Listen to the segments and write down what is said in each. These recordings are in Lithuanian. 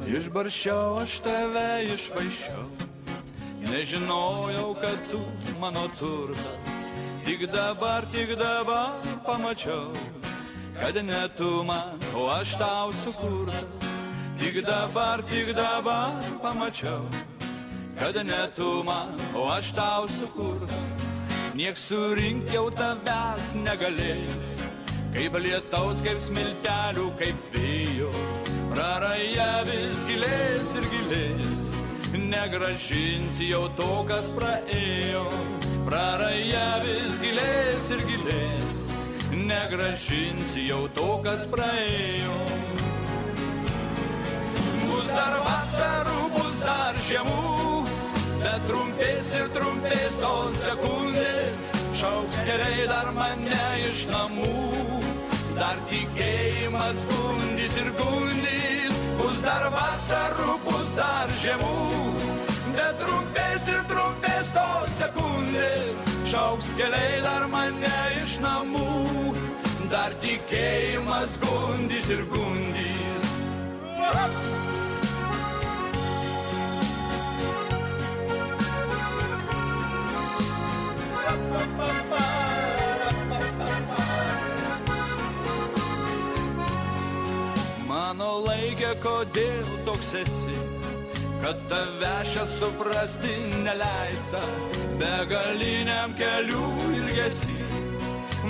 Išbarščiau aš tave, išvaiščiau, nežinojau, kad tu mano turtas. Tik dabar pamačiau, kad ne tu man, o aš tau sukurtas. Tik dabar pamačiau, kad ne tu man, o aš tau sukurtas. Nieks surinkti jau tavęs negalės, kaip lietaus, kaip smiltelių, kaip vėjo. Praraja vis gilės ir gilės, negrąžinsi jau to, kas praėjo. Praraja vis gilės ir gilės, negrąžinsi jau to, kas praėjo. Bus dar vasarų, bus dar žiemų, bet trumpės ir trumpės tos sekundės. Šauks keliai dar mane iš namų, dar tikėjimas gundys ir gundys. Bus dar vasarų, bus dar žiemų, bet trumpės ir trumpės tos sekundės. Šauks keliai dar mane iš namų, dar tikėjimas gundys ir gundys. Mano laikė, kodėl toks esi, kad tave šią suprasti neleista. Begaliniam kelių ilgesį,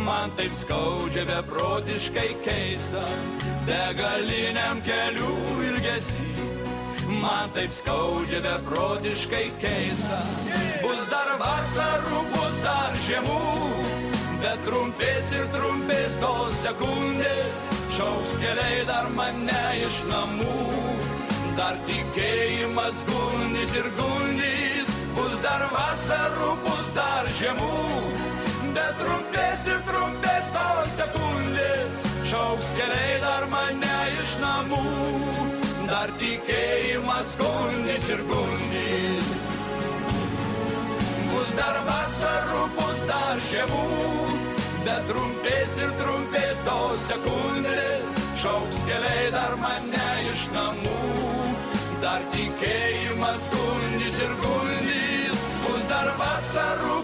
man taip skaudžia, beprotiškai keista. Begaliniam kelių ilgesį, man taip skaudžia, beprotiškai keista. Bus dar vasarų, bus dar žiemų, bet trumpės ir trumpės tos sekundės. Šauks keliai dar mane iš namų, dar tikėjimas gundys ir gundys. Bus dar vasarų, bus dar žiemų, bet trumpės ir trumpės tos sekundės. Šauks keliai dar mane iš namų, dar tikėjimas gundys ir gundys. Bus dar vasarų, bus dar žiemų, bet trumpės ir trumpės tos sekundės. Šauks keliai dar mane iš namų, dar tikėjimas gundys ir gundys. Bus dar vasarų,